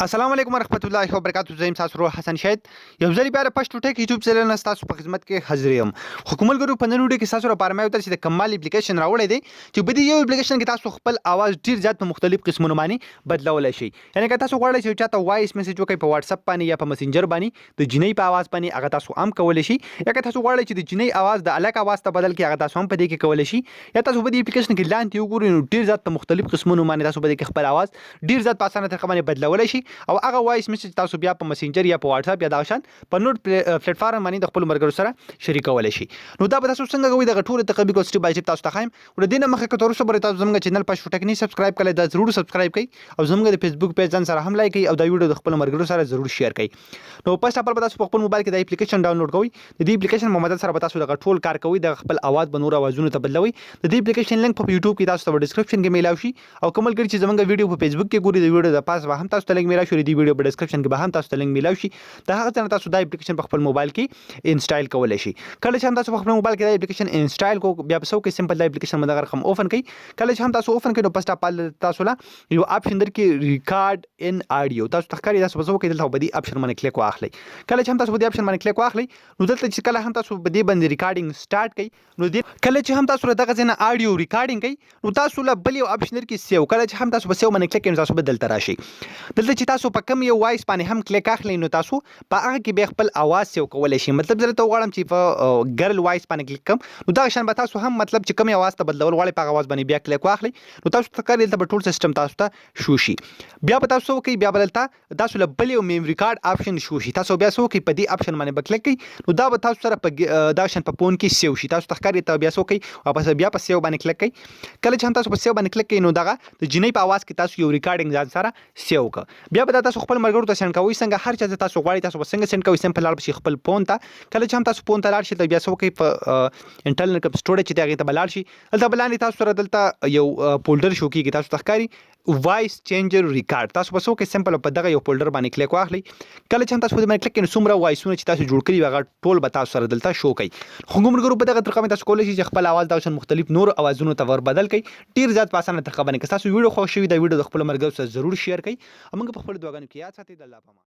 السلام علیکم ورحمت الله وبرکاتہ. زه یم تاسو سره حسن شاهد. یو ځل بیا د پښتو ټیک یوټیوب چینل نه تاسو په خدمت کې حاضر یم. حکومت ګرو په نن ویډیو کې تاسو لپاره مې وتل چې د کمال اپلیکیشن راوړی دی چې په دې یو اپلیکیشن کې تاسو خپل आवाज ډیر زیات په مختلف قسمونو باندې بدلولای شئ. یعنی که تاسو غواړئ چې چاته وایس میسج وکړئ په واتس اپ باندې یا په مسنجر باندې د جنۍ په आवाज باندې هغه تاسو هم کولای شئ، یا که تاسو غواړئ چې د جنۍ आवाज د الګ आवाज ته بدل کړئ هغه تاسو هم په دې کې کولای شئ. یا تاسو په دې اپلیکیشن کې لاندې وګورئ نو ډیر زیات په مختلف قسمونو باندې تاسو په دې کې خپل आवाज ډیر زیات په اسانه طریقه باندې بدلولای شئ او هغه وایس میسج تاسو بیا په مسنجر یا په واتس اپ یا دا شان په نوټ پلیټ فارم باندې د خپل مرګرو سره شریکولای شي. نو دا به تاسو څنګه کوئ د غټور تقریبا کو سټیپ بای سټیپ تاسو ته خایم. ور دینه مخه که تاسو به تاسو زموږ چینل پښتو ټیک نه سبسکرایب کړئ دا ضرور سبسکرایب کړئ او زموږ د فیسبوک پیج ځان سره هم لایک کړئ او دا ویډیو د خپل مرګرو سره ضرور شیر کړئ. نو پس خپل تاسو په خپل موبایل کې د اپلیکیشن ډاونلوډ کوئ. د دې اپلیکیشن په مدد سره به تاسو د غټول کار کوئ د خپل आवाज بنور आवाजونو ته بدلوي. د دې اپلیکیشن لینک په یوټیوب کې تاسو ته ډسکرپشن کې میلاو شي او کومل کړئ چې زموږ ویډیو په فیسبوک کې ګوري د ویډیو د پاس به هم تاسو ته لینک میلاو شي. د ویډیو په ډسکرپشن کې به هم تاسو ته لینک میلاو شي. دا هغه څنګه تاسو د اپلیکیشن په خپل موبایل کې انسټال کولای شئ. کله چې هم تاسو په خپل موبایل کې د اپلیکیشن انسټال کو بیا په سو کې سمپل د اپلیکیشن مدغه رقم اوپن کړئ. کله چې هم تاسو اوپن کړئ نو پستا پال تاسو لا یو اپشن در کې ریکارډ ان اډیو تاسو تخکاری تاسو په سو کې دلته بدی اپشن باندې کلیک واخلئ. کله چې هم تاسو بدی اپشن باندې کلیک واخلئ نو دلته چې کله هم تاسو بدی باندې ریکارډینګ سٹارټ کړئ نو دې کله چې هم تاسو دغه ځنه اډیو ریکارډینګ کړئ نو تاسو لا بل یو اپشن در کې سیو. کله چې هم تاسو په سیو باندې کلیک کړئ تاسو بدلته راشي. دلته چې تاسو په کم یو وایس باندې هم کلیک اخلئ نو تاسو په هغه کې به خپل आवाज سیو کولای شئ. مطلب زه ته غواړم چې په ګرل وایس باندې کلیک کوم نو دا شان به تاسو هم مطلب چې کوم आवाज ته بدلول غواړئ په आवाज باندې بیا کلیک واخلئ نو تاسو ته کار دلته په ټول سیستم تاسو ته شو شي. بیا په تاسو کوي بیا بدلته تاسو له بل یو میموري کارت اپشن شو شي. تاسو بیا سو کوي په دې اپشن باندې بکلیک کړئ نو دا به تاسو سره په دا شان په فون کې سیو شي. تاسو ته کار ته بیا سو کوي واپس بیا په سیو باندې کلیک کړئ. کله چې هم تاسو په سیو باندې کلیک کړئ نو دغه د جنۍ په आवाज کې تاسو یو ریکارډینګ ځان سره سیو کړئ. بیا به تاسو خپل مرګرو ته سند کوئ څنګه هر چا تاسو غواړئ تاسو څنګه سند کوئ سمپل لاړ شي خپل فون ته. کله چې هم تاسو فون ته لاړ شئ بیا سو کوي په انټرنل کپ سټوریج چې دغه ته بلال شي دلته بلانی تاسو سره دلته یو فولډر شو کیږي تاسو تخکاری وایس چینجر ریکارډ تاسو په سو کې سمپل په دغه یو فولډر باندې کلیک واخلئ. کله چې هم تاسو په دې باندې کلیک کړئ څومره وایسونه چې تاسو جوړ کړی هغه ټول به تاسو سره دلته شو کوي. خو موږ ګورو په دغه طریقه باندې تاسو کولای شئ چې خپل आवाज دا شن مختلف نور आवाजونو ته ور بدل کړئ. ډیر زیات په اسانه طریقه باندې که تاسو ویډیو خوښ شوی دا ویډیو د خپل مرګ سره ضرور شیر کړئ. موږ په خپل دعاګانو کې یاد ساتئ. د الله پامان.